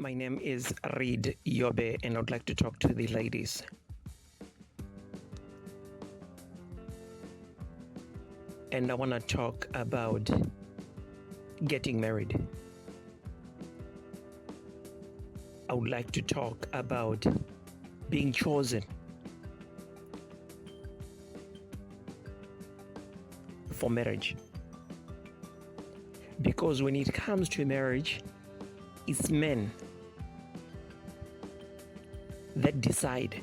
My name is Reed Yobe, and I'd like to talk to the ladies. And I want to talk about getting married. I would like to talk about being chosen for marriage. Because when it comes to marriage, it's men that decide.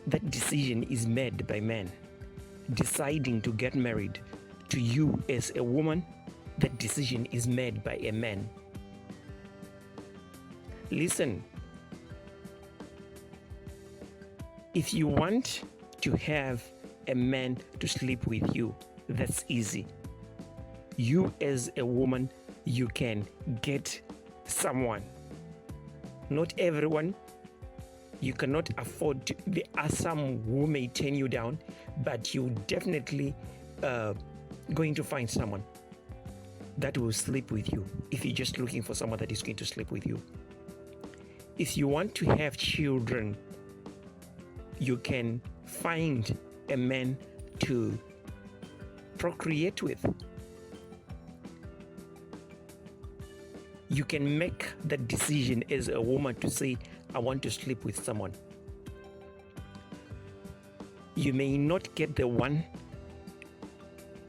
That decision is made by men. Deciding to get married to you as a woman, that decision is made by a man. Listen, if you want to have a man to sleep with you, that's easy. You as a woman, you can get someone. Not everyone. You cannot afford to. There are some who may turn you down, but you definitely going to find someone that will sleep with you if you're just looking for someone that is going to sleep with you. If you want to have children, you can find a man to procreate with. You can make that decision as a woman to say, I want to sleep with someone. You may not get the one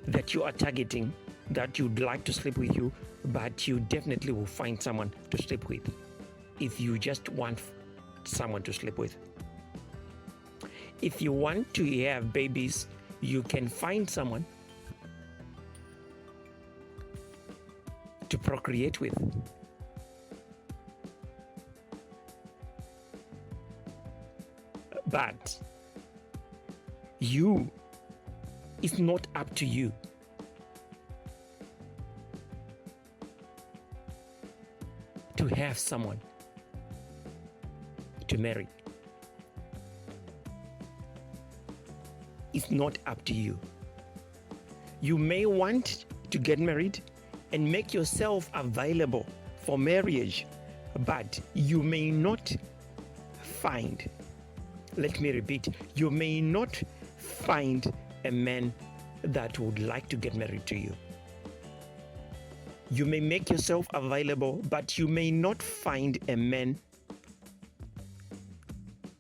that you are targeting, that you'd like to sleep with you, but you definitely will find someone to sleep with if you just want someone to sleep with. If you want to have babies, you can find someone to procreate with. But it's not up to you to have someone to marry. It's not up to you. You may want to get married and make yourself available for marriage, but you may not find, let me repeat, you may not find a man that would like to get married to you. You may make yourself available, but you may not find a man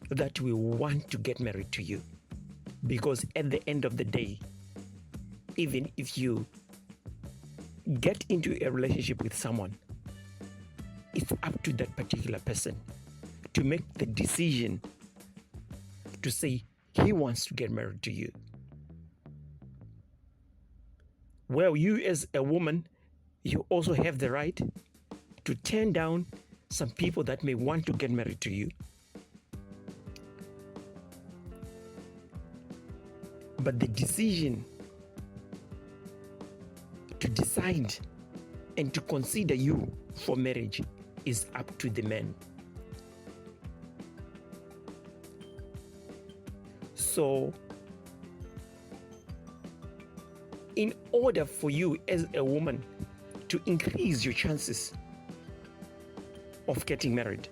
that will want to get married to you. Because at the end of the day, even if you get into a relationship with someone, it's up to that particular person to make the decision to say he wants to get married to you. Well, you as a woman, you also have the right to turn down some people that may want to get married to you. But the decision to decide and to consider you for marriage is up to the man. So, in order for you as a woman to increase your chances of getting married,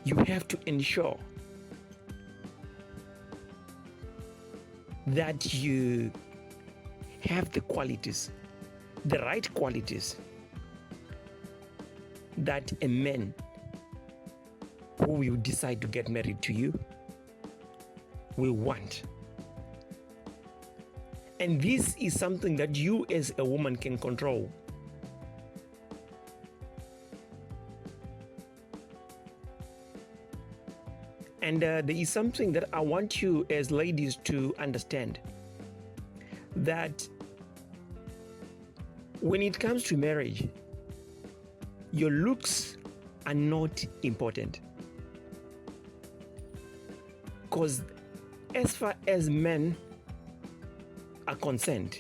you have to ensure that you have the qualities, the right qualities that a man who will decide to get married to you will want. And this is something that you as a woman can control. And there is something that I want you as ladies to understand, that when it comes to marriage, your looks are not important. Because as far as men are concerned,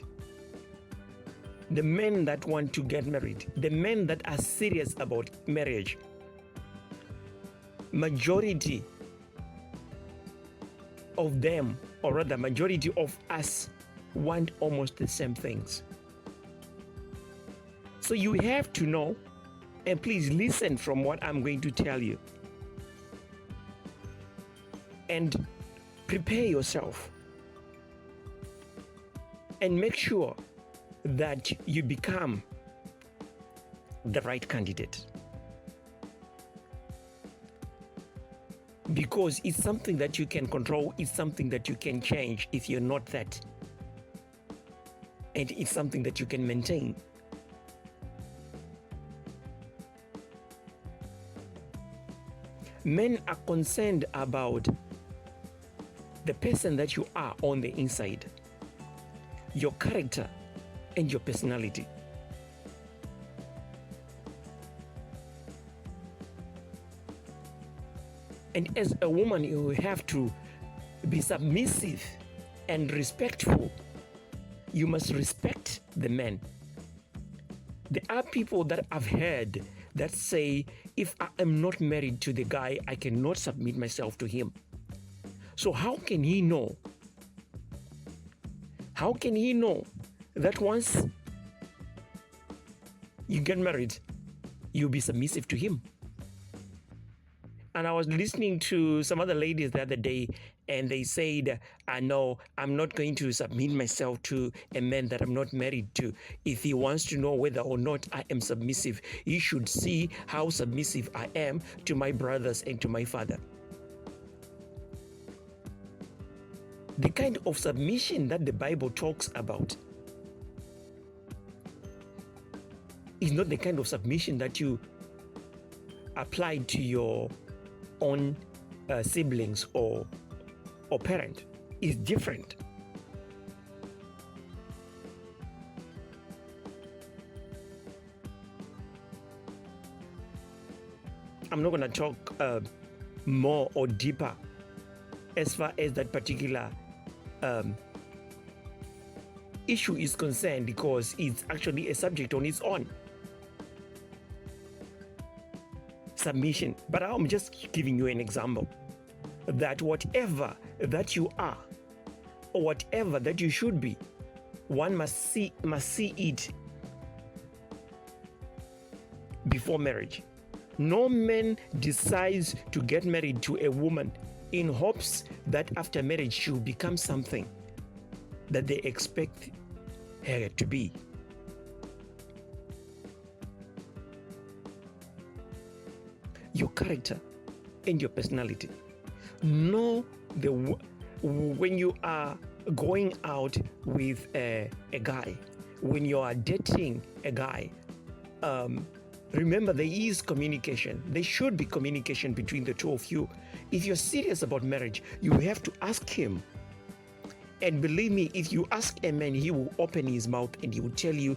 the men that want to get married, the men that are serious about marriage, majority of them, or rather majority of us, want almost the same things. So you have to know, and please listen from what I'm going to tell you, and prepare yourself and make sure that you become the right candidate. Because it's something that you can control, it's something that you can change if you're not that. And it's something that you can maintain. Men are concerned about the person that you are on the inside, your character and your personality. And as a woman, you have to be submissive and respectful. You must respect the man. There are people that I've heard that say, if I am not married to the guy, I cannot submit myself to him. So how can he know? How can he know that once you get married, you'll be submissive to him? And I was listening to some other ladies the other day, and they said, I know I'm not going to submit myself to a man that I'm not married to. If he wants to know whether or not I am submissive, he should see how submissive I am to my brothers and to my father. The kind of submission that the Bible talks about is not the kind of submission that you apply to your own siblings or parent. Is different. I'm not going to talk more or deeper as far as that particular issue is concerned, because it's actually a subject on its own. Submission. But I'm just giving you an example that whatever that you are or whatever that you should be, one must see it before marriage. No man decides to get married to a woman in hopes that after marriage she will become something that they expect her to be. Your character and your personality. Know when you are going out with a guy, when you are dating a guy, remember there is communication. There should be communication between the two of you. If you're serious about marriage, you have to ask him. And believe me, if you ask a man, he will open his mouth and he will tell you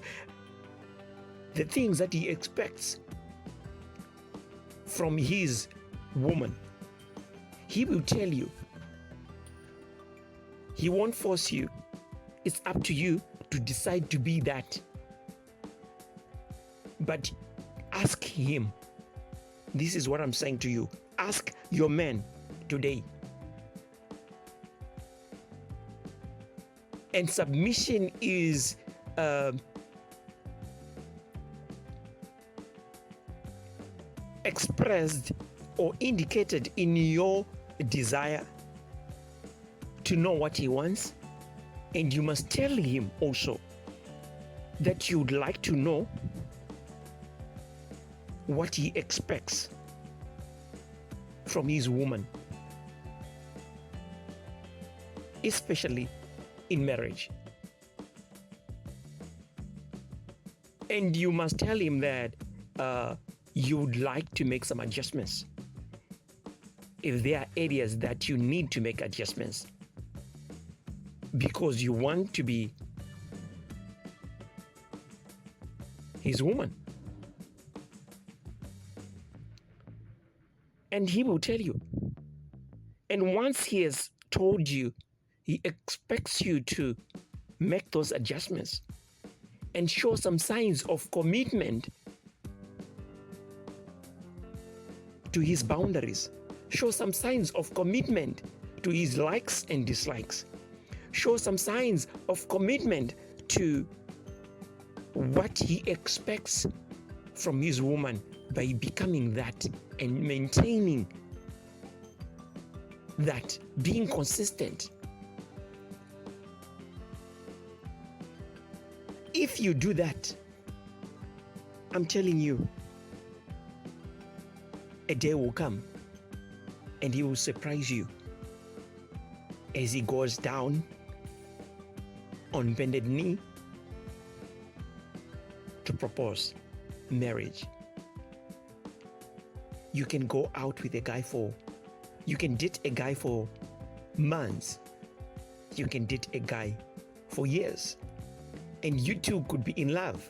the things that he expects from his woman. He will tell you. He won't force you. It's up to you to decide to be that. But ask him. This is what I'm saying to you. Ask your man today. And submission is expressed or indicated in your desire to know what he wants, and you must tell him also that you'd like to know what he expects from his woman, especially in marriage. And you must tell him that you'd like to make some adjustments if there are areas that you need to make adjustments, because you want to be his woman. And he will tell you. And once he has told you, he expects you to make those adjustments and show some signs of commitment to his boundaries. Show some signs of commitment to his likes and dislikes. Show some signs of commitment to what he expects from his woman by becoming that and maintaining that, being consistent. If you do that, I'm telling you, a day will come and he will surprise you as he goes down on bended knee to propose marriage. You can go out with a guy you can date a guy for months. You can date a guy for years. And you two could be in love.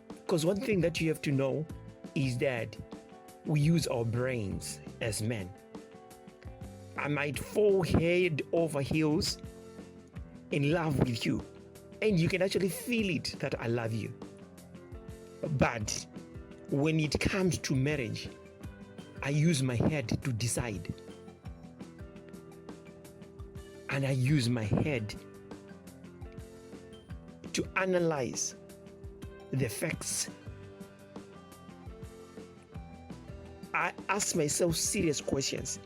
Because one thing that you have to know is that we use our brains as men. I might fall head over heels in love with you, and you can actually feel it that I love you. But when it comes to marriage, I use my head to decide. And I use my head to analyze the facts. I ask myself serious questions.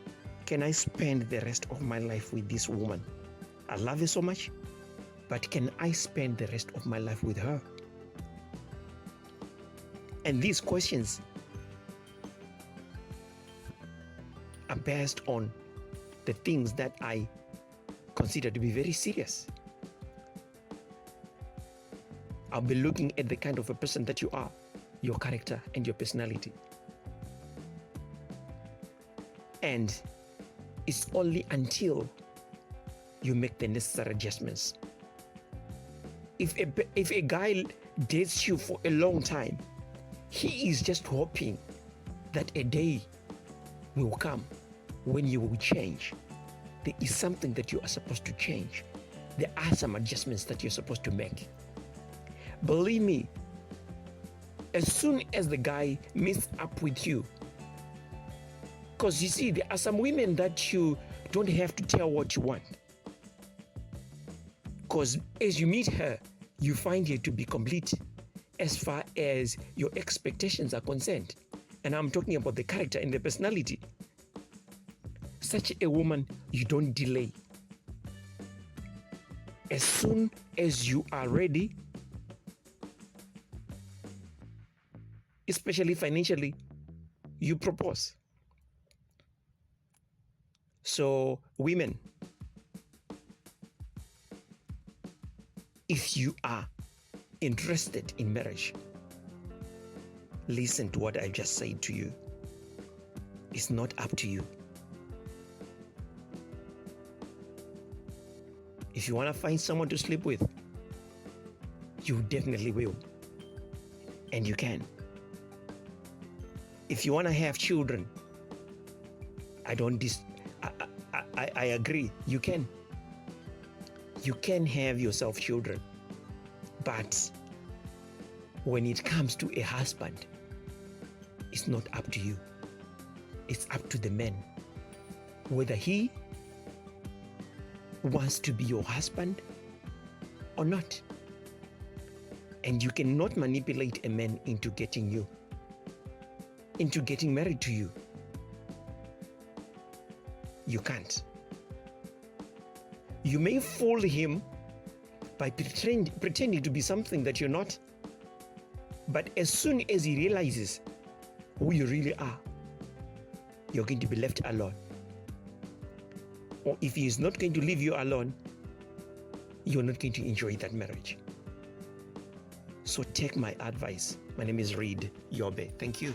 Can I spend the rest of my life with this woman? I love her so much, but can I spend the rest of my life with her? And these questions are based on the things that I consider to be very serious. I'll be looking at the kind of a person that you are, your character and your personality. And it's only until you make the necessary adjustments. If a guy dates you for a long time, he is just hoping that a day will come when you will change. There is something that you are supposed to change. There are some adjustments that you're supposed to make. Believe me, as soon as the guy meets up with you, because you see, there are some women that you don't have to tell what you want. Because as you meet her, you find her to be complete as far as your expectations are concerned. And I'm talking about the character and the personality. Such a woman, you don't delay. As soon as you are ready, especially financially, you propose. So, women, if you are interested in marriage, listen to what I just said to you. It's not up to you. If you want to find someone to sleep with, you definitely will. And you can. If you want to have children, I agree, you can. You can have yourself children. But when it comes to a husband, it's not up to you. It's up to the man. Whether he wants to be your husband or not. And you cannot manipulate a man into getting married to you. You can't. You may fool him by pretending to be something that you're not. But as soon as he realizes who you really are, you're going to be left alone. Or if he is not going to leave you alone, you're not going to enjoy that marriage. So take my advice. My name is Reed Yobe. Thank you.